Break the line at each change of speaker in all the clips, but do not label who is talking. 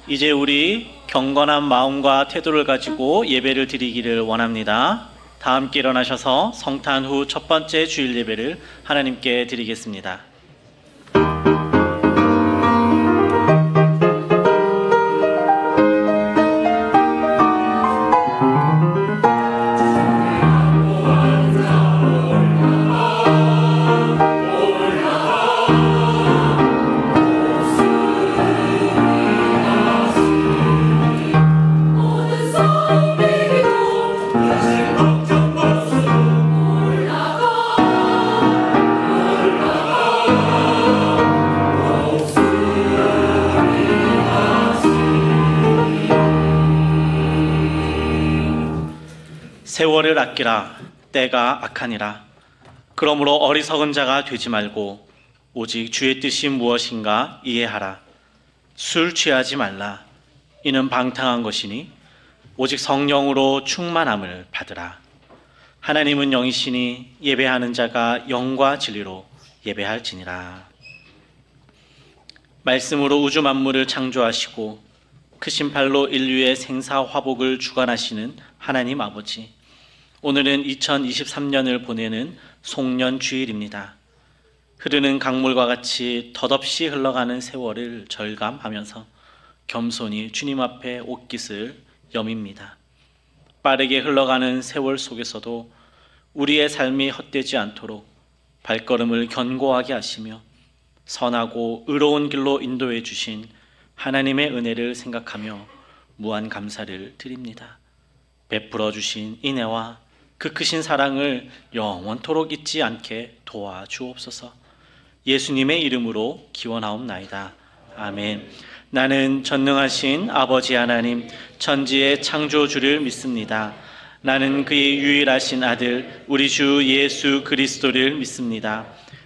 이제 우리 경건한 마음과 태도를 가지고 예배를 드리기를 원합니다. 다 함께 일어나셔서 성탄 후 첫 번째 주일 예배를 하나님께 드리겠습니다. 세월을 아끼라. 때가 악하니라. 그러므로 어리석은 자가 되지 말고 오직 주의 뜻이 무엇인가 이해하라. 술 취하지 말라. 이는 방탕한 것이니 오직 성령으로 충만함을 받으라. 하나님은 영이시니 예배하는 자가 영과 진리로 예배할지니라. 말씀으로 우주 만물을 창조하시고 크신 팔로 인류의 생사 화복을 주관하시는 하나님 아버지, 오늘은 2023년을 보내는 송년 주일입니다. 흐르는 강물과 같이 덧없이 흘러가는 세월을 절감하면서 겸손히 주님 앞에 옷깃을 여밉니다. 빠르게 흘러가는 세월 속에서도 우리의 삶이 헛되지 않도록 발걸음을 견고하게 하시며 선하고 의로운 길로 인도해 주신 하나님의 은혜를 생각하며 무한 감사를 드립니다. 베풀어 주신 인애와 그 크신 사랑을 영원토록 잊지 않게 도와주옵소서. 예수님의 이름으로 기원하옵나이다. 아멘. 나는 전능하신 아버지 하나님, 천지의 창조주를 믿습니다. 나는 그의 유일하신 아들 우리 주 예수 그리스도를 믿습니다.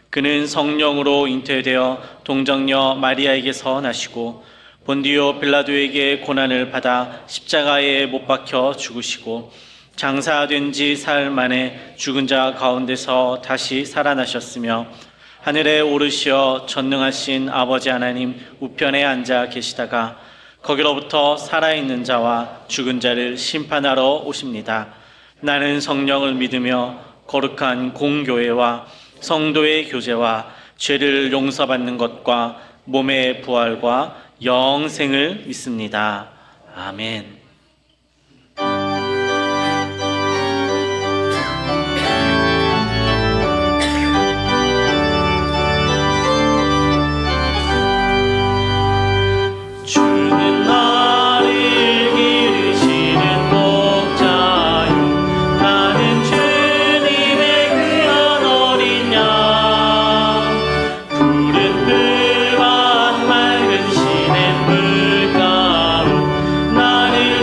그는 성령으로 잉태되어 동정녀 마리아에게서 나시고 본디오 빌라도에게 고난을 받아 십자가에 못 박혀 죽으시고 장사된 지 사흘 만에 죽은 자 가운데서 다시 살아나셨으며 하늘에 오르시어 전능하신 아버지 하나님 우편에 앉아 계시다가 거기로부터 살아있는 자와 죽은 자를 심판하러 오십니다. 나는 성령을 믿으며 거룩한 공교회와 성도의 교제와 죄를 용서받는 것과 몸의 부활과 영생을 믿습니다. 아멘.
나를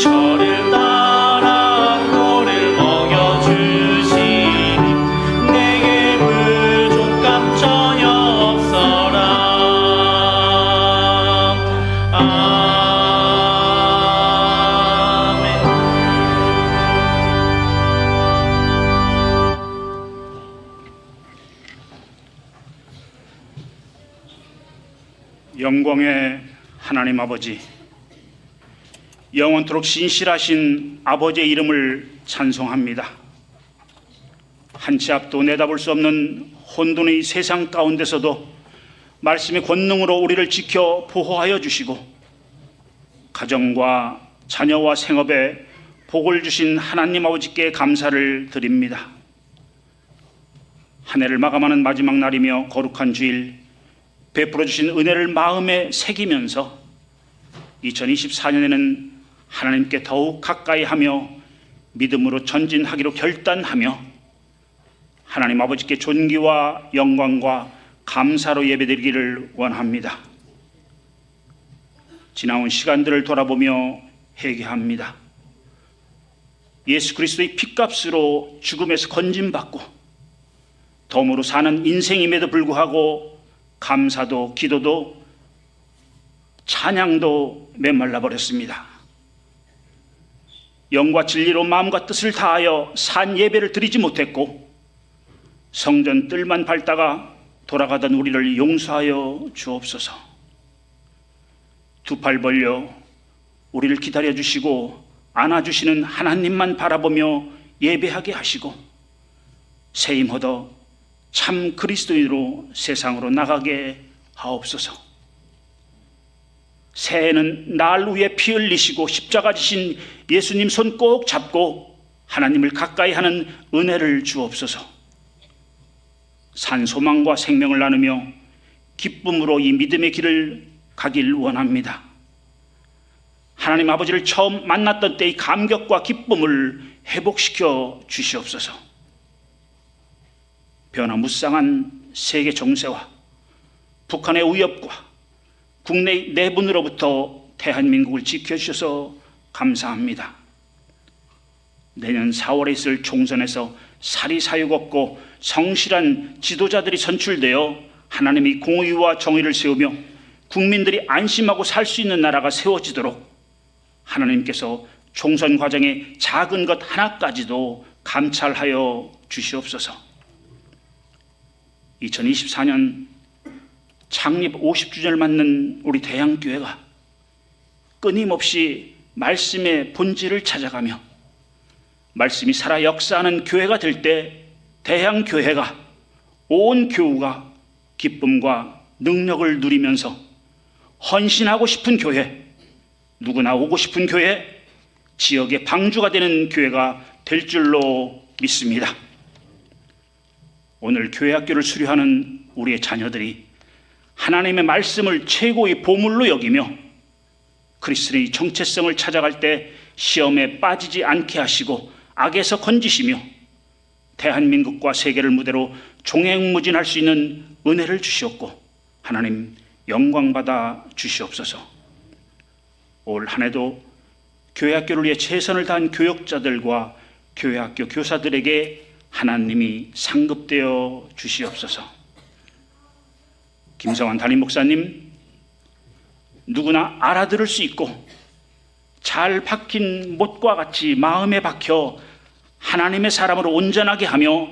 저를 따라 꼴을 먹여주시니 내게 부족함 전혀 없어라. 아멘.
영광의 하나님 아버지, 영원토록 신실하신 아버지의 이름을 찬송합니다. 한 치 앞도 내다볼 수 없는 혼돈의 세상 가운데서도 말씀의 권능으로 우리를 지켜 보호하여 주시고 가정과 자녀와 생업에 복을 주신 하나님 아버지께 감사를 드립니다. 한 해를 마감하는 마지막 날이며 거룩한 주일, 베풀어 주신 은혜를 마음에 새기면서 2024년에는 하나님께 더욱 가까이 하며 믿음으로 전진하기로 결단하며 하나님 아버지께 존귀와 영광과 감사로 예배드리기를 원합니다. 지나온 시간들을 돌아보며 회개합니다. 예수 그리스도의 핏값으로 죽음에서 건짐받고 덤으로 사는 인생임에도 불구하고 감사도 기도도 찬양도 메말라 버렸습니다. 영과 진리로 마음과 뜻을 다하여 산 예배를 드리지 못했고 성전 뜰만 밟다가 돌아가던 우리를 용서하여 주옵소서. 두 팔 벌려 우리를 기다려 주시고 안아주시는 하나님만 바라보며 예배하게 하시고 새 힘 얻어 참 그리스도인으로 세상으로 나가게 하옵소서. 새해는 날 위해 피 흘리시고 십자가 지신 예수님 손 꼭 잡고 하나님을 가까이 하는 은혜를 주옵소서. 산 소망과 생명을 나누며 기쁨으로 이 믿음의 길을 가길 원합니다. 하나님 아버지를 처음 만났던 때의 감격과 기쁨을 회복시켜 주시옵소서. 변화무쌍한 세계 정세와 북한의 위협과 국내 내분으로부터 대한민국을 지켜주셔서 감사합니다. 내년 4월에 있을 총선에서 사리사욕 없고 성실한 지도자들이 선출되어 하나님이 공의와 정의를 세우며 국민들이 안심하고 살 수 있는 나라가 세워지도록 하나님께서 총선 과정의 작은 것 하나까지도 감찰하여 주시옵소서. 2024년 창립 50주년을 맞는 우리 대양교회가 끊임없이 말씀의 본질을 찾아가며 말씀이 살아 역사하는 교회가 될 때 대양교회가 온 교우가 기쁨과 능력을 누리면서 헌신하고 싶은 교회, 누구나 오고 싶은 교회, 지역의 방주가 되는 교회가 될 줄로 믿습니다. 오늘 교회학교를 수료하는 우리의 자녀들이 하나님의 말씀을 최고의 보물로 여기며 그리스도의 정체성을 찾아갈 때 시험에 빠지지 않게 하시고 악에서 건지시며 대한민국과 세계를 무대로 종횡무진할 수 있는 은혜를 주시옵고 하나님 영광받아 주시옵소서. 올 한 해도 교회학교를 위해 최선을 다한 교역자들과 교회학교 교사들에게 하나님이 상급되어 주시옵소서. 김성환 담임 목사님, 누구나 알아들을 수 있고 잘 박힌 못과 같이 마음에 박혀 하나님의 사람으로 온전하게 하며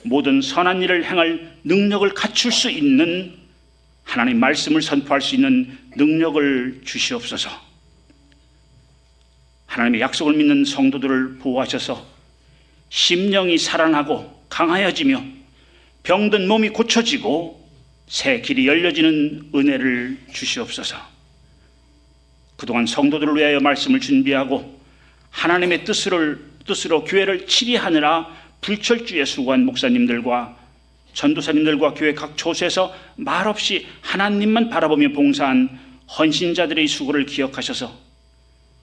모든 선한 일을 행할 능력을 갖출 수 있는 하나님 말씀을 선포할 수 있는 능력을 주시옵소서. 하나님의 약속을 믿는 성도들을 보호하셔서 심령이 살아나고 강하여지며 병든 몸이 고쳐지고 새 길이 열려지는 은혜를 주시옵소서. 그동안 성도들을 위하여 말씀을 준비하고 하나님의 뜻으로 교회를 치리하느라 불철주에 수고한 목사님들과 전도사님들과 교회 각 초소에서 말없이 하나님만 바라보며 봉사한 헌신자들의 수고를 기억하셔서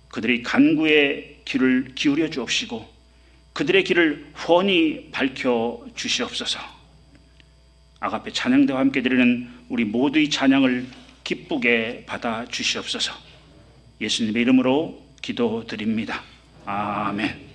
그들의 간구에 귀를 기울여 주옵시고 그들의 길을 훤히 밝혀 주시옵소서. 아가페 찬양대와 함께 드리는 우리 모두의 찬양을 기쁘게 받아 주시옵소서. 예수님의 이름으로 기도드립니다. 아멘.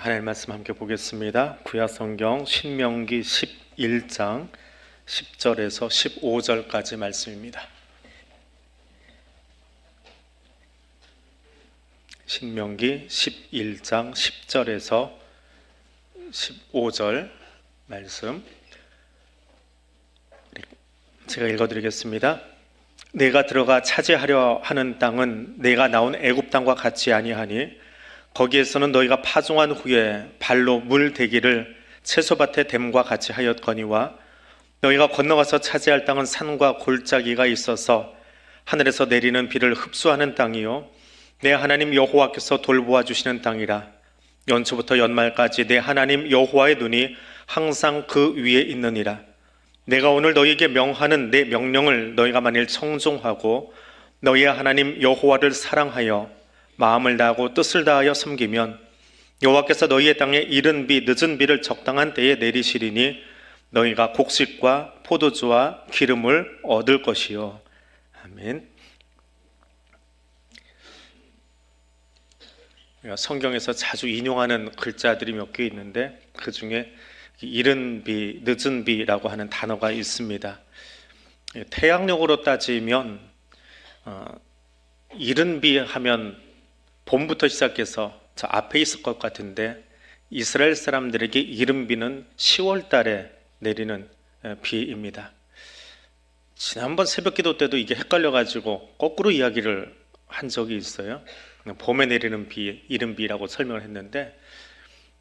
하나님 말씀 함께 보겠습니다. 구약성경 신명기 11장 10절에서 15절까지 말씀입니다. 신명기 11장 10절에서 15절 말씀 제가 읽어드리겠습니다. 내가 들어가 차지하려 하는 땅은 내가 나온 애굽 땅과 같지 아니하니 거기에서는 너희가 파종한 후에 발로 물 대기를 채소밭의 댐과 같이 하였거니와 너희가 건너가서 차지할 땅은 산과 골짜기가 있어서 하늘에서 내리는 비를 흡수하는 땅이요 내 하나님 여호와께서 돌보아 주시는 땅이라. 연초부터 연말까지 내 하나님 여호와의 눈이 항상 그 위에 있느니라. 내가 오늘 너희에게 명하는 내 명령을 너희가 만일 청종하고 너희의 하나님 여호와를 사랑하여 마음을 다하고 뜻을 다하여 섬기면 여호와께서 너희의 땅에 이른 비 늦은 비를 적당한 때에 내리시리니 너희가 곡식과 포도주와 기름을 얻을 것이요. 아멘. 성경에서 자주 인용하는 글자들이 몇 개 있는데 그 중에 이른 비, 늦은 비라고 하는 단어가 있습니다. 태양력으로 따지면 이른 비 하면 봄부터 시작해서 저 앞에 있을 것 같은데 이스라엘 사람들에게 이른 비는 10월 달에 내리는 비입니다. 지난번 새벽기도 때도 이게 헷갈려가지고 거꾸로 이야기를 한 적이 있어요. 봄에 내리는 비, 이른 비라고 설명을 했는데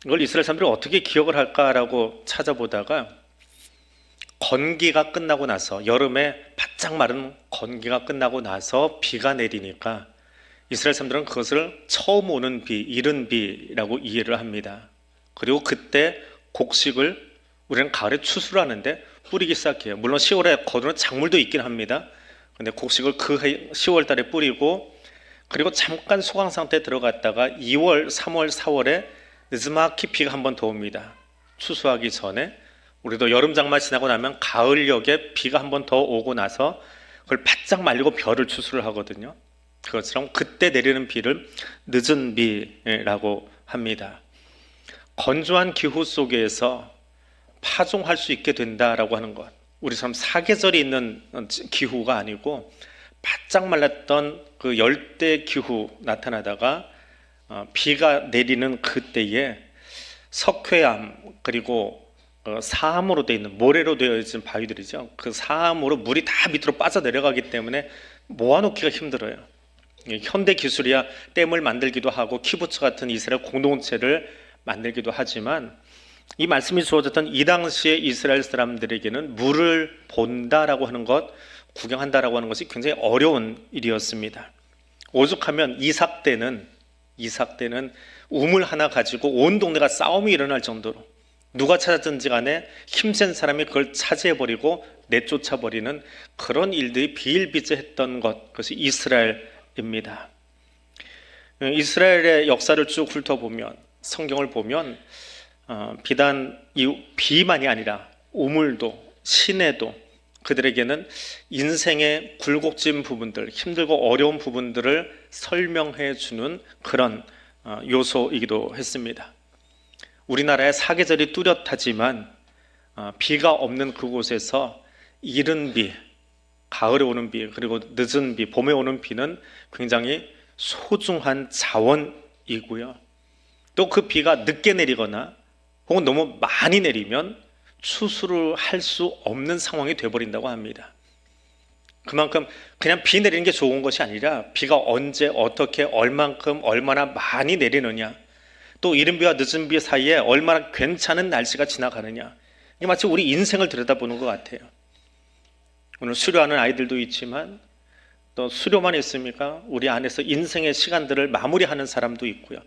이걸 이스라엘 사람들이 어떻게 기억을 할까라고 찾아보다가 건기가 끝나고 나서 여름에 바짝 마른 건기가 끝나고 나서 비가 내리니까 이스라엘 사람들은 그것을 처음 오는 비, 이른 비라고 이해를 합니다. 그리고 그때 곡식을 우리는 가을에 추수를 하는데 뿌리기 시작해요. 물론 10월에 거두는 작물도 있긴 합니다. 근데 곡식을 그 10월 달에 뿌리고 그리고 잠깐 소강 상태에 들어갔다가 2월, 3월, 4월에 느즈막히 비가 한 번 더 옵니다. 추수하기 전에 우리도 여름 장마 지나고 나면 가을녘에 비가 한 번 더 오고 나서 그걸 바짝 말리고 벼를 추수를 하거든요. 그것처럼 그때 내리는 비를 늦은 비라고 합니다. 건조한 기후 속에서 파종할 수 있게 된다라고 하는 것, 우리처럼 사계절이 있는 기후가 아니고 바짝 말랐던 그 열대 기후 나타나다가 비가 내리는 그때에 석회암 그리고 사암으로 되어 있는 모래로 되어 있는 바위들이죠. 그 사암으로 물이 다 밑으로 빠져 내려가기 때문에 모아놓기가 힘들어요. 현대 기술이야 댐을 만들기도 하고 키부츠 같은 이스라엘 공동체를 만들기도 하지만 이 말씀이 주어졌던 이 당시에 이스라엘 사람들에게는 물을 본다라고 하는 것, 구경한다라고 하는 것이 굉장히 어려운 일이었습니다. 오죽하면 이삭 때는 우물 하나 가지고 온 동네가 싸움이 일어날 정도로 누가 찾았든지 간에 힘센 사람이 그걸 차지해버리고 내쫓아버리는 그런 일들이 비일비재했던 것, 그것이 이스라엘입니다. 이스라엘의 역사를 쭉 훑어보면 성경을 보면 비단 이 비만이 아니라 우물도 시내도 그들에게는 인생의 굴곡진 부분들, 힘들고 어려운 부분들을 설명해 주는 그런 요소이기도 했습니다. 우리나라의 사계절이 뚜렷하지만 비가 없는 그곳에서 이른 비, 가을에 오는 비, 그리고 늦은 비, 봄에 오는 비는 굉장히 소중한 자원이고요. 또 그 비가 늦게 내리거나 혹은 너무 많이 내리면 추수를 할 수 없는 상황이 되어버린다고 합니다. 그만큼 그냥 비 내리는 게 좋은 것이 아니라 비가 언제 어떻게 얼만큼 얼마나 많이 내리느냐, 또 이른 비와 늦은 비 사이에 얼마나 괜찮은 날씨가 지나가느냐, 이게 마치 우리 인생을 들여다보는 것 같아요. 오늘 수료하는 아이들도 있지만 또 수료만 있습니까? 우리 안에서 인생의 시간들을 마무리하는 사람도 있고요.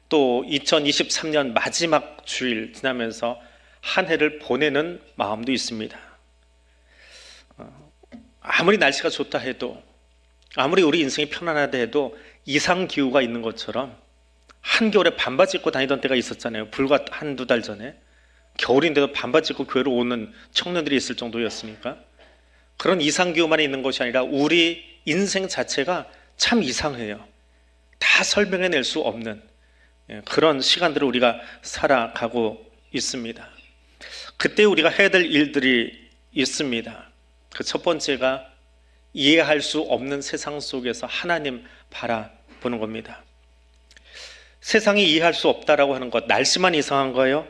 또 2023년 마지막 주일 지나면서 한 해를 보내는 마음도 있습니다. 아무리 날씨가 좋다 해도, 아무리 우리 인생이 편안하다 해도 이상기후가 있는 것처럼 한겨울에 반바지 입고 다니던 때가 있었잖아요. 불과 한두 달 전에 겨울인데도 반바지 입고 교회로 오는 청년들이 있을 정도였으니까. 그런 이상기후만 있는 것이 아니라 우리 인생 자체가 참 이상해요. 다 설명해낼 수 없는 그런 시간들을 우리가 살아가고 있습니다. 그때 우리가 해야 될 일들이 있습니다. 그 첫 번째가 이해할 수 없는 세상 속에서 하나님 바라보는 겁니다. 세상이 이해할 수 없다라고 하는 것, 날씨만 이상한 거예요?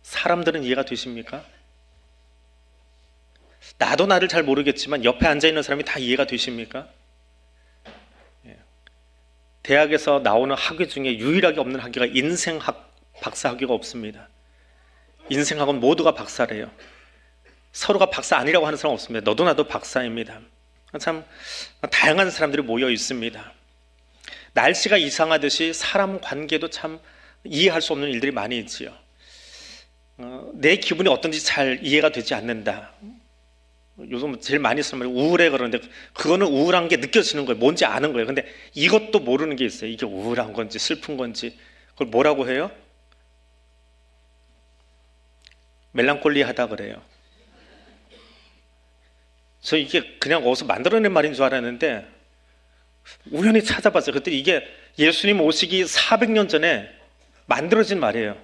사람들은 이해가 되십니까? 나도 나를 잘 모르겠지만 옆에 앉아있는 사람이 다 이해가 되십니까? 대학에서 나오는 학위 중에 유일하게 없는 학위가 인생학 박사 학위가 없습니다. 인생학은 모두가 박사래요. 서로가 박사 아니라고 하는 사람 없습니다. 너도 나도 박사입니다. 참 다양한 사람들이 모여 있습니다. 날씨가 이상하듯이 사람 관계도 참 이해할 수 없는 일들이 많이 있지요. 내 기분이 어떤지 잘 이해가 되지 않는다. 요즘 제일 많이 쓰는 말이 우울해 그러는데 그거는 우울한 게 느껴지는 거예요. 뭔지 아는 거예요. 근데 이것도 모르는 게 있어요. 이게 우울한 건지 슬픈 건지 그걸 뭐라고 해요? 멜랑콜리하다 그래요. 저 이게 그냥 어디서 만들어낸 말인 줄 알았는데 우연히 찾아봤어요. 그때 이게 예수님 오시기 400년 전에 만들어진 말이에요.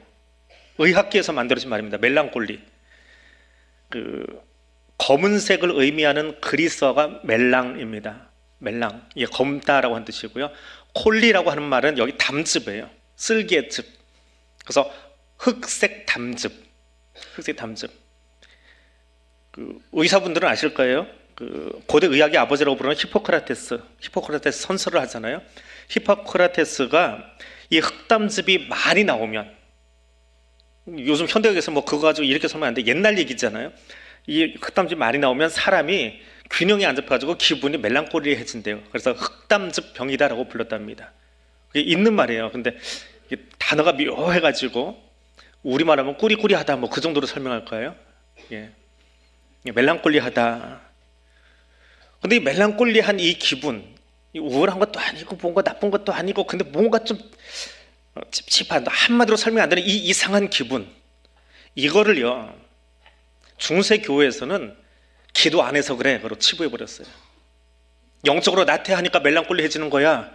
의학계에서 만들어진 말입니다. 멜랑콜리. 검은색을 의미하는 그리스어가 멜랑입니다. 멜랑. 이게 검다라고 하는 뜻이고요. 콜리라고 하는 말은 여기 담즙이에요. 쓸개의 즙. 그래서 흑색 담즙. 흑색 담즙. 의사분들은 아실 거예요. 고대 의학의 아버지라고 부르는 히포크라테스 선설을 하잖아요. 히포크라테스가 이 흑담즙이 많이 나오면, 요즘 현대의학에서 뭐 그거 가지고 이렇게 설명 안 돼. 옛날 얘기잖아요. 이 흑담즙이 많이 나오면 사람이 균형이 안 잡혀가지고 기분이 멜랑콜리해진대요. 그래서 흑담즙 병이다라고 불렀답니다. 그게 있는 말이에요. 근데 단어가 묘해가지고 우리말하면 꾸리꾸리하다 뭐 그 정도로 설명할 거예요. 예. 멜랑콜리하다. 근데 이 멜랑콜리한 이 기분, 이 우울한 것도 아니고 뭔가 나쁜 것도 아니고 근데 뭔가 좀 찝찝한, 한마디로 설명 안 되는 이 이상한 기분, 이거를요 중세 교회에서는 기도 안 해서 그래 그러고 치부해버렸어요. 영적으로 나태하니까 멜랑콜리해지는 거야.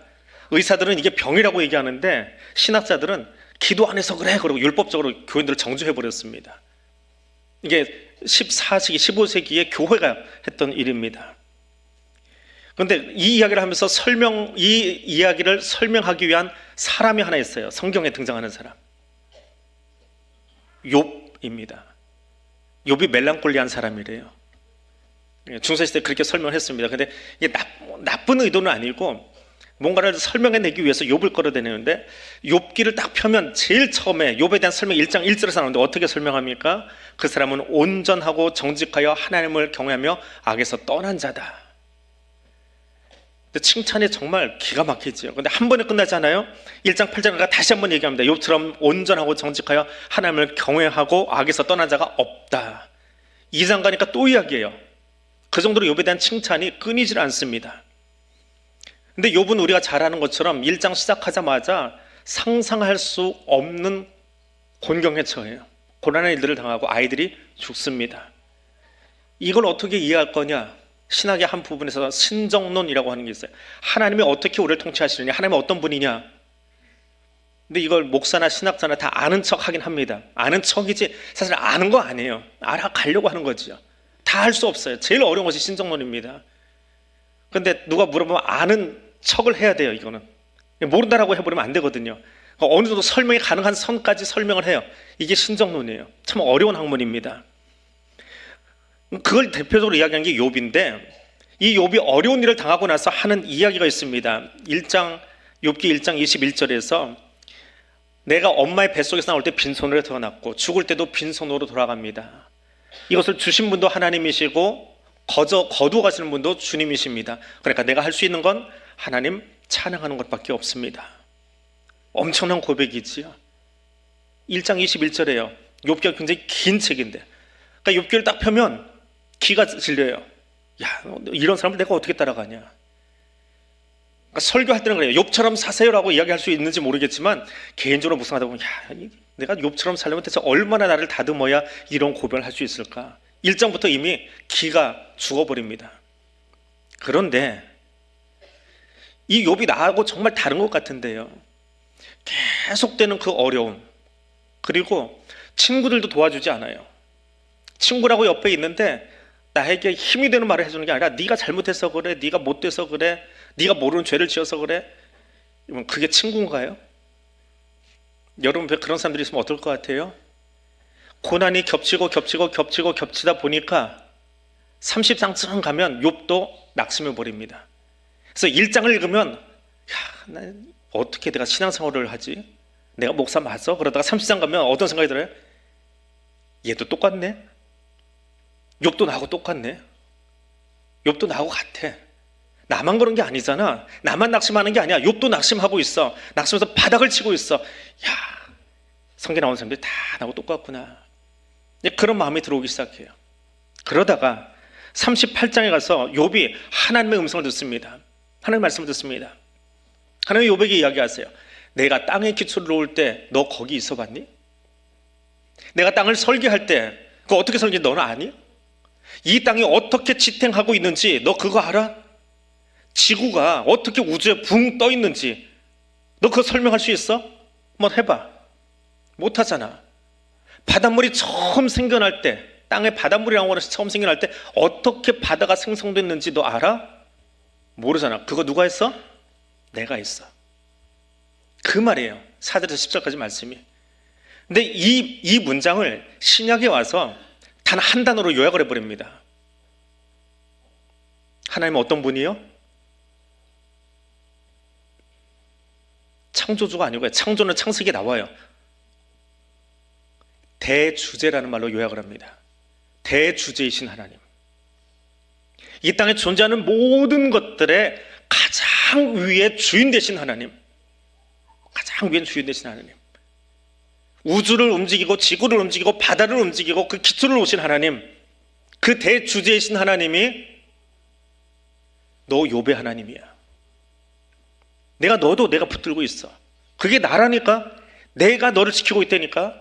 의사들은 이게 병이라고 얘기하는데 신학자들은 기도 안 해서 그래 그러고 율법적으로 교인들을 정죄해버렸습니다. 이게 14세기, 15세기에 교회가 했던 일입니다. 그런데 이 이야기를 하면서 이 이야기를 설명하기 위한 사람이 하나 있어요. 성경에 등장하는 사람. 욥입니다. 욥이 멜랑콜리한 사람이래요. 중세시대 그렇게 설명했습니다. 근데 이게 나쁜 의도는 아니고 뭔가를 설명해내기 위해서 욥을 끌어내는데 욥기를 딱 펴면 제일 처음에 욥에 대한 설명 1장 1절에서 나오는데 어떻게 설명합니까? 그 사람은 온전하고 정직하여 하나님을 경외하며 악에서 떠난 자다. 칭찬이 정말 기가 막히지요. 근데 한 번에 끝나지 않아요? 1장 8절에 다시 한번 얘기합니다. 욥처럼 온전하고 정직하여 하나님을 경외하고 악에서 떠난 자가 없다. 2장 가니까 또 이야기해요. 그 정도로 욥에 대한 칭찬이 끊이질 않습니다. 근데 욥은 우리가 잘 아는 것처럼 1장 시작하자마자 상상할 수 없는 곤경에 처해요. 고난의 일들을 당하고 아이들이 죽습니다. 이걸 어떻게 이해할 거냐? 신학의 한 부분에서 신정론이라고 하는 게 있어요. 하나님이 어떻게 우리를 통치하시느냐? 하나님은 어떤 분이냐? 근데 이걸 목사나 신학자나 다 아는 척 하긴 합니다. 아는 척이지 사실 아는 거 아니에요. 알아가려고 하는 거죠. 다 할 수 없어요. 제일 어려운 것이 신정론입니다. 근데 누가 물어보면 아는 척을 해야 돼요. 이거는 모른다라고 해버리면 안 되거든요. 어느 정도 설명이 가능한 선까지 설명을 해요. 이게 신정론이에요. 참 어려운 학문입니다. 그걸 대표적으로 이야기한 게 욥인데 이 욥이 어려운 일을 당하고 나서 하는 이야기가 있습니다. 욥기 1장 21절에서 내가 엄마의 뱃속에서 나올 때 빈손으로 태어났고 죽을 때도 빈손으로 돌아갑니다. 이것을 주신 분도 하나님이시고 거두어 가시는 분도 주님이십니다. 그러니까 내가 할 수 있는 건 하나님 찬양하는 것밖에 없습니다. 엄청난 고백이지요. 1장 21절에요. 욥기가 굉장히 긴 책인데 그러니까 욥기를 딱 펴면 기가 질려요. 야, 이런 사람을 내가 어떻게 따라가냐. 그러니까 설교할 때는 그래요. 욥처럼 사세요라고 이야기할 수 있는지 모르겠지만 개인적으로 묵상하다 보면 야, 내가 욥처럼 살려면 대체 얼마나 나를 다듬어야 이런 고백을 할 수 있을까. 1장부터 이미 기가 죽어버립니다. 그런데 이 욥이 나하고 정말 다른 것 같은데요. 계속되는 그 어려움, 그리고 친구들도 도와주지 않아요. 친구라고 옆에 있는데 나에게 힘이 되는 말을 해주는 게 아니라 네가 잘못해서 그래, 네가 못돼서 그래, 네가 모르는 죄를 지어서 그래. 여러분, 그게 친구인가요? 여러분 그런 사람들이 있으면 어떨 것 같아요? 고난이 겹치다 보니까 30장쯤 가면 욥도 낙심해 버립니다. 그래서 1장을 읽으면 난 어떻게 내가 신앙생활을 하지? 내가 목사 맞어? 그러다가 30장 가면 어떤 생각이 들어요? 얘도 똑같네? 욥도 나하고 똑같네? 욥도 나하고 같아. 나만 그런 게 아니잖아. 나만 낙심하는 게 아니야. 욥도 낙심하고 있어. 낙심해서 바닥을 치고 있어. 야, 성경에 나오는 사람들이 다 나하고 똑같구나. 그런 마음이 들어오기 시작해요. 그러다가 38장에 가서 욥이 하나님의 음성을 듣습니다. 하나님의 말씀을 듣습니다. 하나님이 욥에게 이야기하세요. 내가 땅에 기초를 놓을 때 너 거기 있어 봤니? 내가 땅을 설계할 때 그거 어떻게 설계 너는 아니? 이 땅이 어떻게 지탱하고 있는지 너 그거 알아? 지구가 어떻게 우주에 붕 떠 있는지 너 그거 설명할 수 있어? 한번 해봐. 못하잖아. 바닷물이 처음 생겨날 때, 땅에 바닷물이라는 것이 처음 생겨날 때 어떻게 바다가 생성됐는지 너 알아? 모르잖아. 그거 누가 했어? 내가 했어. 그 말이에요. 4절에서 10절까지 말씀이. 근데 이 문장을 신약에 와서 단 한 단어로 요약을 해버립니다. 하나님은 어떤 분이요? 창조주가 아니고요. 창조는 창세기에 나와요. 대주제라는 말로 요약을 합니다. 대주제이신 하나님. 이 땅에 존재하는 모든 것들의 가장 위에 주인 되신 하나님. 가장 위에 주인 되신 하나님. 우주를 움직이고 지구를 움직이고 바다를 움직이고 그 기초를 놓으신 하나님. 그 대주제이신 하나님이 너 욥의 하나님이야. 너도 내가 붙들고 있어. 그게 나라니까. 내가 너를 지키고 있다니까.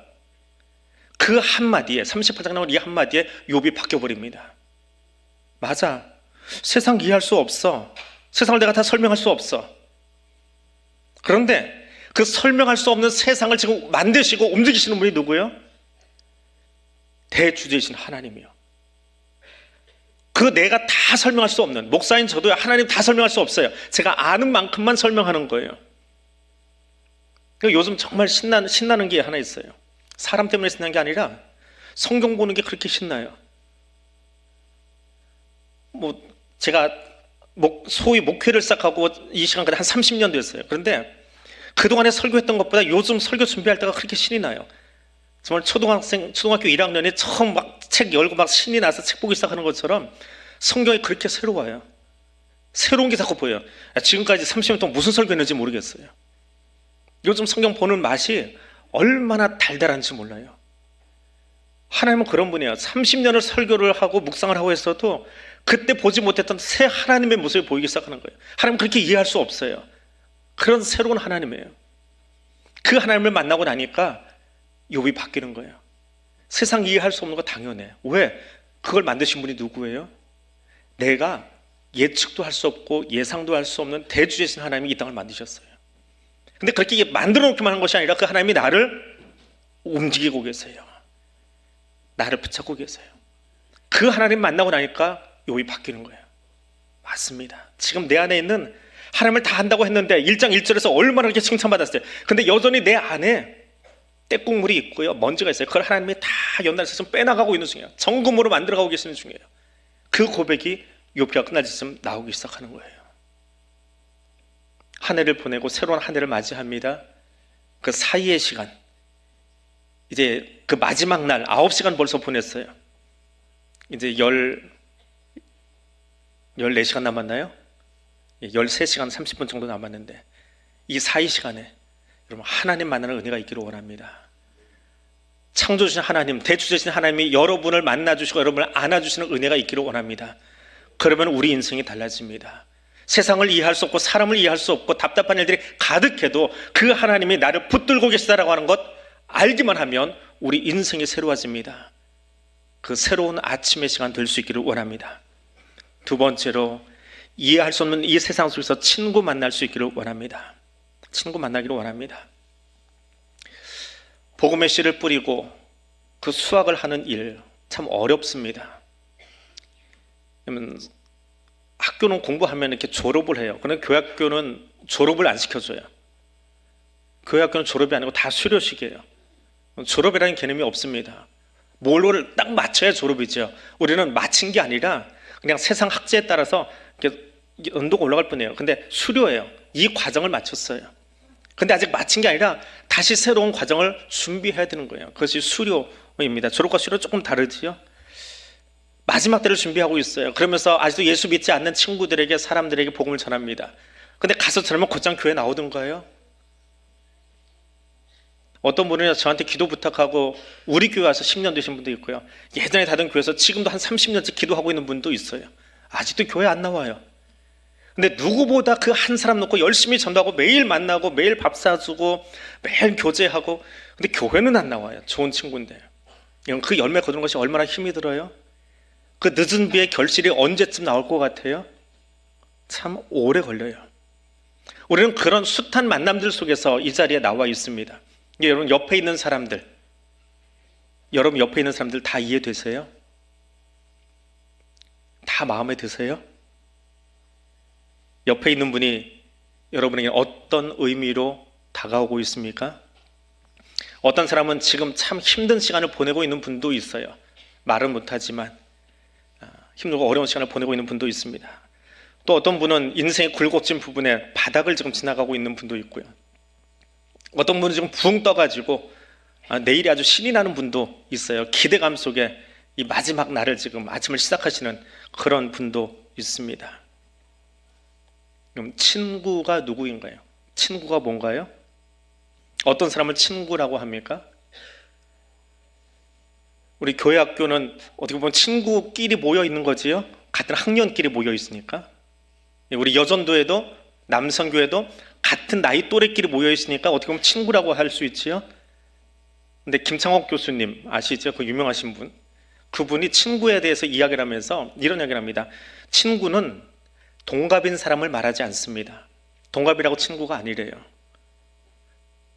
그 한마디에 38장 나온 이 한마디에 욥이 바뀌어버립니다. 맞아. 세상 이해할 수 없어. 세상을 내가 다 설명할 수 없어. 그런데 그 설명할 수 없는 세상을 지금 만드시고 움직이시는 분이 누구예요? 대주제이신 하나님이요. 그 내가 다 설명할 수 없는, 목사인 저도 하나님 다 설명할 수 없어요. 제가 아는 만큼만 설명하는 거예요. 요즘 정말 신나는 게 하나 있어요. 사람 때문에 신나는 게 아니라 성경 보는 게 그렇게 신나요. 제가 소위 목회를 시작하고 이 시간까지 한 30년 됐어요. 그런데 그동안에 설교했던 것보다 요즘 설교 준비할 때가 그렇게 신이 나요. 정말 초등학교 1학년에 처음 막 책 열고 막 신이 나서 책 보기 시작하는 것처럼 성경이 그렇게 새로워요. 새로운 게 자꾸 보여요. 지금까지 30년 동안 무슨 설교했는지 모르겠어요. 요즘 성경 보는 맛이 얼마나 달달한지 몰라요. 하나님은 그런 분이에요. 30년을 설교를 하고 묵상을 하고 했어도 그때 보지 못했던 새 하나님의 모습이 보이기 시작하는 거예요. 하나님은 그렇게 이해할 수 없어요. 그런 새로운 하나님이에요. 그 하나님을 만나고 나니까 욥이 바뀌는 거예요. 세상 이해할 수 없는 거 당연해. 왜? 그걸 만드신 분이 누구예요? 내가 예측도 할 수 없고 예상도 할 수 없는 대주제신 하나님이 이 땅을 만드셨어요. 근데 그렇게 만들어 놓기만 한 것이 아니라 그 하나님이 나를 움직이고 계세요. 나를 붙잡고 계세요. 그 하나님 만나고 나니까 욥이 바뀌는 거예요. 맞습니다. 지금 내 안에 있는 하나님을 다 한다고 했는데 1장 1절에서 얼마나 그렇게 칭찬받았어요. 근데 여전히 내 안에 때국물이 있고요. 먼지가 있어요. 그걸 하나님이 다 연달아서 빼나가고 있는 중이에요. 정금으로 만들어가고 계시는 중이에요. 그 고백이 욥기가 끝날 때쯤 나오기 시작하는 거예요. 한 해를 보내고 새로운 한 해를 맞이합니다. 그 사이의 시간, 이제 그 마지막 날 9시간 벌써 보냈어요. 이제 14시간 남았나요? 13시간 30분 정도 남았는데 이 사이 시간에 여러분 하나님 만나는 은혜가 있기를 원합니다. 창조주신 하나님, 대주제신 하나님이 여러분을 만나주시고 여러분을 안아주시는 은혜가 있기를 원합니다. 그러면 우리 인생이 달라집니다. 세상을 이해할 수 없고 사람을 이해할 수 없고 답답한 일들이 가득해도 그 하나님이 나를 붙들고 계시다라고 하는 것 알기만 하면 우리 인생이 새로워집니다. 그 새로운 아침의 시간 될 수 있기를 원합니다. 두 번째로 이해할 수 없는 이 세상 속에서 친구 만날 수 있기를 원합니다. 친구 만나기를 원합니다. 복음의 씨를 뿌리고 그 수확을 하는 일 참 어렵습니다. 학교는 공부하면 이렇게 졸업을 해요. 그런데 교학교는 졸업을 안 시켜줘요. 교회 학교는 졸업이 아니고 다 수료식이에요. 졸업이라는 개념이 없습니다. 뭘로를 딱 맞춰야 졸업이죠. 우리는 맞힌 게 아니라 그냥 세상 학제에 따라서 이렇게 연도가 올라갈 뿐이에요. 근데 수료예요. 이 과정을 마쳤어요. 근데 아직 마친 게 아니라 다시 새로운 과정을 준비해야 되는 거예요. 그것이 수료입니다. 졸업과 수료 조금 다르지요. 마지막 때를 준비하고 있어요. 그러면서 아직도 예수 믿지 않는 친구들에게, 사람들에게 복음을 전합니다. 근데 가서 전하면 곧장 교회 나오던가요? 어떤 분은 저한테 기도 부탁하고 우리 교회 와서 10년 되신 분도 있고요. 예전에 다른 교회에서 지금도 한 30년째 기도하고 있는 분도 있어요. 아직도 교회 안 나와요. 근데 누구보다 그 한 사람 놓고 열심히 전도하고 매일 만나고 매일 밥 사주고 매일 교제하고, 근데 교회는 안 나와요. 좋은 친구인데. 그 열매 거두는 것이 얼마나 힘이 들어요? 그 늦은 비의 결실이 언제쯤 나올 것 같아요? 참 오래 걸려요. 우리는 그런 숱한 만남들 속에서 이 자리에 나와 있습니다. 여러분 옆에 있는 사람들, 여러분 옆에 있는 사람들 다 이해되세요? 다 마음에 드세요? 옆에 있는 분이 여러분에게 어떤 의미로 다가오고 있습니까? 어떤 사람은 지금 참 힘든 시간을 보내고 있는 분도 있어요. 말은 못하지만 힘들고 어려운 시간을 보내고 있는 분도 있습니다. 또 어떤 분은 인생의 굴곡진 부분에 바닥을 지금 지나가고 있는 분도 있고요. 어떤 분은 지금 붕 떠가지고 내일이 아주 신이 나는 분도 있어요. 기대감 속에 이 마지막 날을 지금 아침을 시작하시는 그런 분도 있습니다. 그럼 친구가 누구인가요? 친구가 뭔가요? 어떤 사람을 친구라고 합니까? 우리 교회 학교는 어떻게 보면 친구끼리 모여 있는 거지요. 같은 학년끼리 모여 있으니까. 우리 여전도에도 남성교회도 같은 나이 또래끼리 모여 있으니까 어떻게 보면 친구라고 할 수 있지요. 근데 김창옥 교수님 아시죠? 그 유명하신 분. 그분이 친구에 대해서 이야기를 하면서 이런 이야기를 합니다. 친구는 동갑인 사람을 말하지 않습니다. 동갑이라고 친구가 아니래요.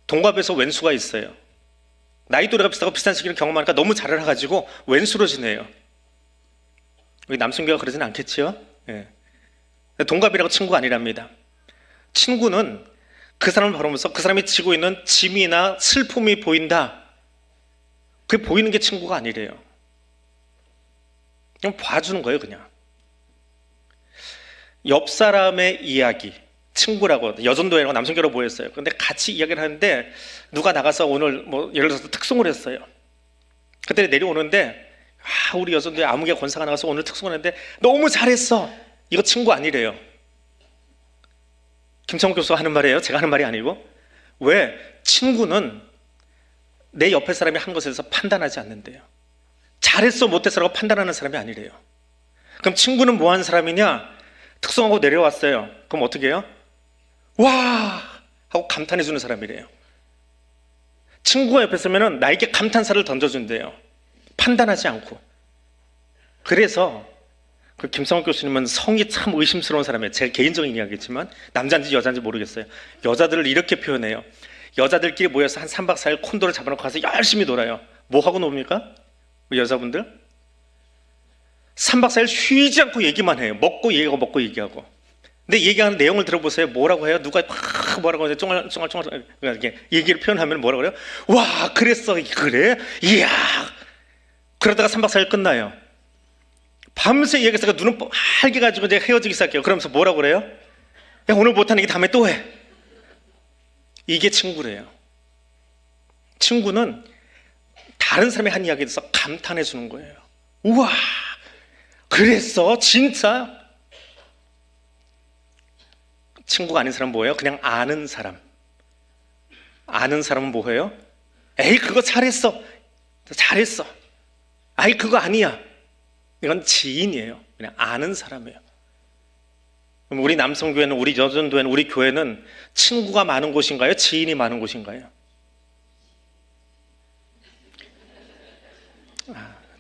동갑에서 왼수가 있어요. 나이 또래가 비슷하고 비슷한 시기를 경험하니까 너무 잘 알아가지고 왼수로 지내요. 우리 남성교회가 그러지는 않겠지요? 예. 동갑이라고 친구가 아니랍니다. 친구는 그 사람을 바라보면서 그 사람이 지고 있는 짐이나 슬픔이 보인다. 그게 보이는 게 친구가 아니래요. 그냥 봐주는 거예요, 그냥. 옆 사람의 이야기, 친구라고 여전도회라고 남성교회로 모였어요. 근데 같이 이야기를 하는데 누가 나가서 오늘 뭐 예를 들어서 특송을 했어요. 그때 내려오는데 우리 여전도회 아무개 권사가 나가서 오늘 특송을 했는데 너무 잘했어. 이거 친구 아니래요. 김창욱 교수가 하는 말이에요. 제가 하는 말이 아니고. 왜? 친구는 내 옆에 사람이 한 것에 대해서 판단하지 않는데요. 잘했어 못했어라고 판단하는 사람이 아니래요. 그럼 친구는 뭐 하는 사람이냐? 특송하고 내려왔어요. 그럼 어떻게 해요? 와! 하고 감탄해 주는 사람이래요. 친구가 옆에 서면은 나에게 감탄사를 던져준대요. 판단하지 않고. 그래서 그 김성욱 교수님은 성이 참 의심스러운 사람이에요. 제 개인적인 이야기지만 남자인지 여자인지 모르겠어요. 여자들을 이렇게 표현해요. 여자들끼리 모여서 한 3박 4일 콘도를 잡아놓고 가서 열심히 놀아요. 뭐 하고 놉니까? 여자분들? 3박 4일 쉬지 않고 얘기만 해요. 먹고 얘기하고 먹고 얘기하고. 근데 얘기하는 내용을 들어보세요. 뭐라고 해요? 누가 막 뭐라고 해요? 쫑알쫑알 이렇게 얘기를 표현하면 뭐라고 그래요? 와 그랬어 그래? 이야. 그러다가 3박 4일 끝나요. 밤새 얘기해서 눈은 빨개 가지고 이제 헤어지기 시작해요. 그러면서 뭐라고 그래요? 야 오늘 못하는 얘기 다음에 또 해. 이게 친구래요. 친구는 다른 사람이 한 이야기에 대해서 감탄해 주는 거예요. 우와 그랬어? 진짜? 친구가 아닌 사람은 뭐예요? 그냥 아는 사람. 아는 사람은 뭐예요? 에이 그거 잘했어. 잘했어. 아이 그거 아니야. 이건 지인이에요. 그냥 아는 사람이에요. 그럼 우리 남성교회는, 우리 여전도회는, 우리 교회는 친구가 많은 곳인가요? 지인이 많은 곳인가요?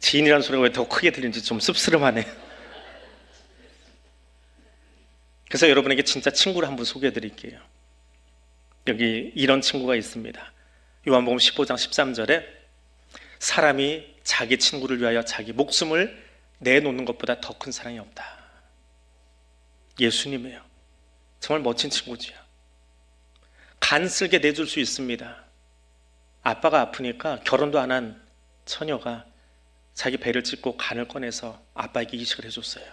지인이라는 소리가 왜 더 크게 들리는지 좀 씁쓸하네요. 그래서 여러분에게 진짜 친구를 한번 소개해 드릴게요. 여기 이런 친구가 있습니다. 요한복음 15장 13절에 사람이 자기 친구를 위하여 자기 목숨을 내놓는 것보다 더 큰 사랑이 없다. 예수님이에요. 정말 멋진 친구지요. 간슬게 내줄 수 있습니다. 아빠가 아프니까 결혼도 안 한 처녀가 자기 배를 찢고 간을 꺼내서 아빠에게 이식을 해줬어요.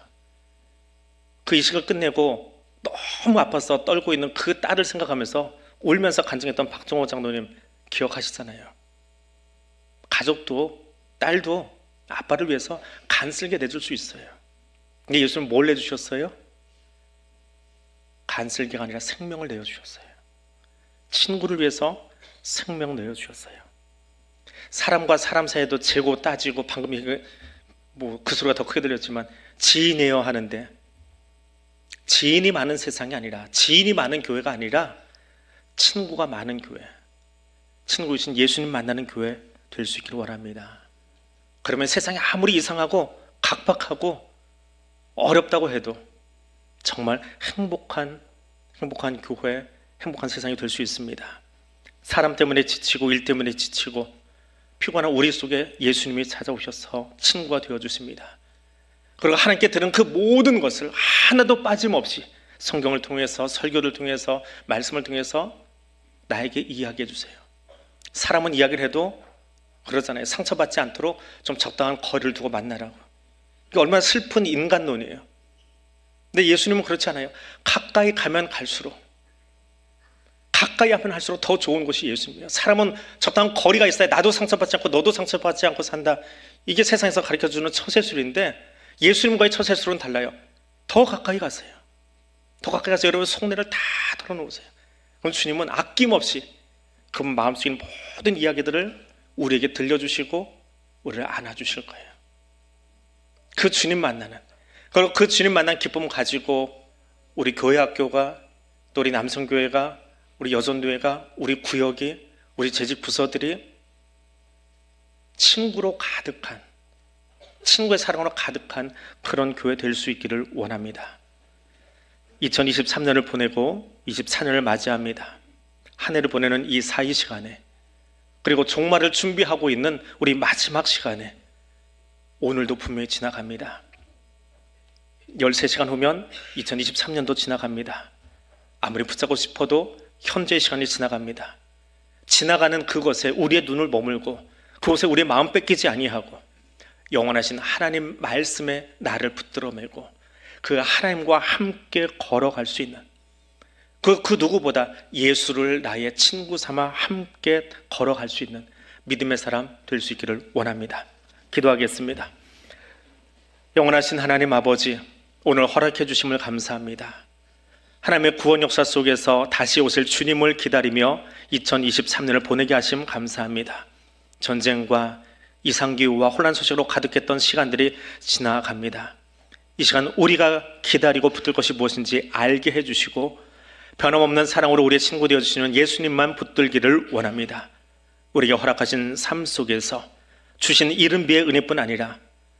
그 이식을 끝내고 너무 아파서 떨고 있는 그 딸을 생각하면서 울면서 간증했던 박종호 장로님 기억하시잖아요. 가족도 딸도 아빠를 위해서 간슬게 내줄 수 있어요. 근데 예수님은 뭘 내주셨어요? 간슬기가 아니라 생명을 내어주셨어요. 친구를 위해서 생명 내어주셨어요. 사람과 사람 사이에도 재고 따지고, 방금 그 소리가 더 크게 들렸지만 지인이어야 하는데, 지인이 많은 세상이 아니라, 지인이 많은 교회가 아니라 친구가 많은 교회, 친구이신 예수님 만나는 교회 될 수 있기를 원합니다. 그러면 세상이 아무리 이상하고 각박하고 어렵다고 해도 정말 행복한 교회, 행복한 세상이 될 수 있습니다. 사람 때문에 지치고 일 때문에 지치고 피곤한 우리 속에 예수님이 찾아오셔서 친구가 되어주십니다. 그리고 하나님께 들은 그 모든 것을 하나도 빠짐없이 성경을 통해서, 설교를 통해서, 말씀을 통해서 나에게 이야기해 주세요. 사람은 이야기를 해도 그러잖아요. 상처받지 않도록 좀 적당한 거리를 두고 만나라고. 이게 얼마나 슬픈 인간론이에요. 근데 예수님은 그렇지 않아요. 가까이 가면 갈수록, 가까이 하면 할수록 더 좋은 곳이 예수님이에요. 사람은 적당한 거리가 있어야 나도 상처받지 않고 너도 상처받지 않고 산다. 이게 세상에서 가르쳐주는 처세술인데, 예수님과의 처세술은 달라요. 더 가까이 가세요. 더 가까이 가서 여러분 속내를 다 털어놓으세요. 그럼 주님은 아낌없이 그 마음속에 있는 모든 이야기들을 우리에게 들려주시고 우리를 안아주실 거예요. 그 주님 만나는, 그리고 그 주님 만난 기쁨을 가지고 우리 교회 학교가, 또 우리 남성교회가, 우리 여전교회가, 우리 구역이, 우리 재직 부서들이 친구로 가득한, 친구의 사랑으로 가득한 그런 교회 될 수 있기를 원합니다. 2023년을 보내고 24년을 맞이합니다. 한 해를 보내는 이 사이 시간에, 그리고 종말을 준비하고 있는 우리 마지막 시간에 오늘도 분명히 지나갑니다. 13시간 후면 2023년도 지나갑니다. 아무리 붙잡고 싶어도 현재의 시간이 지나갑니다. 지나가는 그것에 우리의 눈을 머물고 그곳에 우리의 마음 뺏기지 아니하고 영원하신 하나님 말씀에 나를 붙들어 매고 그 하나님과 함께 걸어갈 수 있는 그 누구보다 예수를 나의 친구 삼아 함께 걸어갈 수 있는 믿음의 사람 될 수 있기를 원합니다. 기도하겠습니다. 영원하신 하나님 아버지, 오늘 허락해 주심을 감사합니다. 하나님의 구원 역사 속에서 다시 오실 주님을 기다리며 2023년을 보내게 하심 감사합니다. 전쟁과 이상기후와 혼란 소식으로 가득했던 시간들이 지나갑니다. 이 시간 우리가 기다리고 붙들 것이 무엇인지 알게 해주시고 변함없는 사랑으로 우리의 친구 되어주시는 예수님만 붙들기를 원합니다. 우리에게 허락하신 삶 속에서 주신 이른비의 은혜뿐 아니라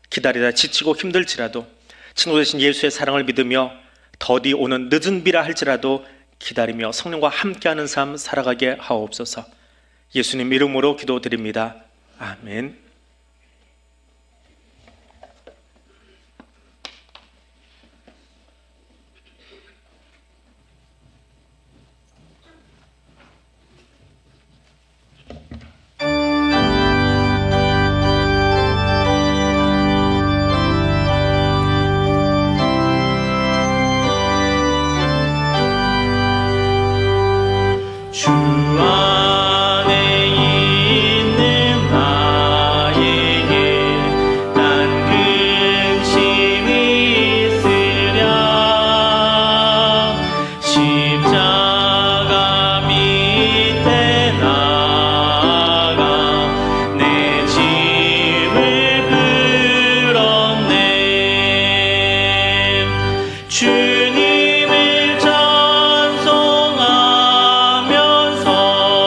기다리다 지치고 힘들지라도 친구 되신 예수의 사랑을 믿으며 더디 오는 늦은 비라 할지라도 기다리며 성령과 함께하는 삶 살아가게 하옵소서. 예수님 이름으로 기도드립니다. 아멘.
주 안에 있는 나에게 난 근심이 있으랴 십자가 밑에 나가 내 짐을 끌었네. 주님을 찬송하면서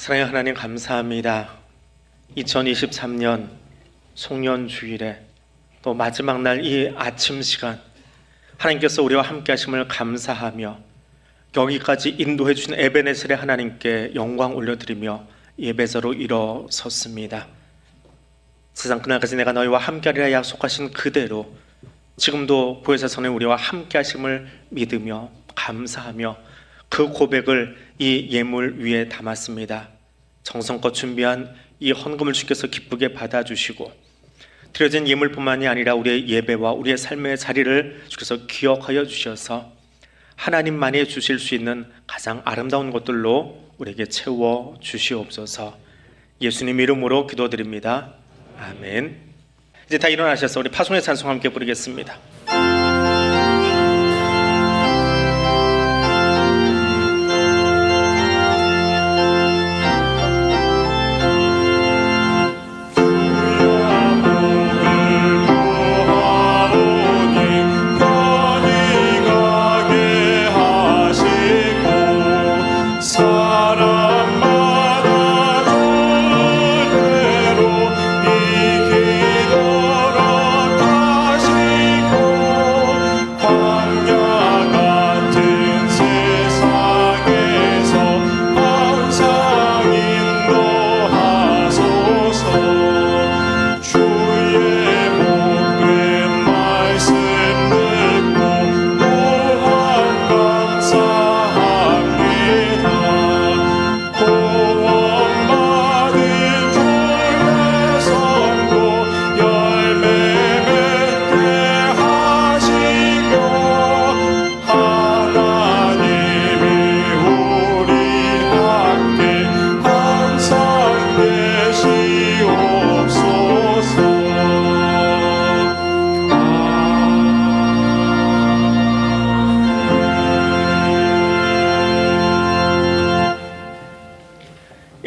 사랑의 하나님 감사합니다. 2023년 송년 주일에 또 마지막 날 이 아침 시간 하나님께서 우리와 함께 하심을 감사하며 여기까지 인도해 주신 에베네셀의 하나님께 영광 올려드리며 예배자로 일어섰습니다. 세상 그날까지 내가 너희와 함께하리라 약속하신 그대로 지금도 보혜사선에 우리와 함께 하심을 믿으며 감사하며 그 고백을 이 예물 위에 담았습니다. 정성껏 준비한 이 헌금을 주께서 기쁘게 받아주시고 드려진 예물뿐만이 아니라 우리의 예배와 우리의 삶의 자리를 주께서 기억하여 주셔서 하나님만이 주실 수 있는 가장 아름다운 것들로 우리에게 채워 주시옵소서. 예수님 이름으로 기도드립니다. 아멘. 이제 다 일어나셔서 우리 파송의 찬송 함께 부르겠습니다.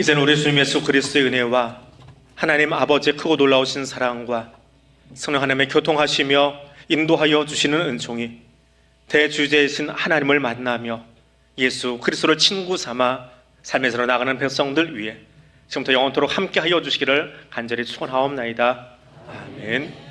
이제는 우리 주님 예수 그리스도의 은혜와 하나님 아버지의 크고 놀라우신 사랑과 성령 하나님의 교통하시며 인도하여 주시는 은총이 대주제이신 하나님을 만나며 예수 그리스도를 친구 삼아 삶에서 나가는 백성들 위해 지금부터 영원토록 함께하여 주시기를 간절히 축원하옵나이다. 아멘.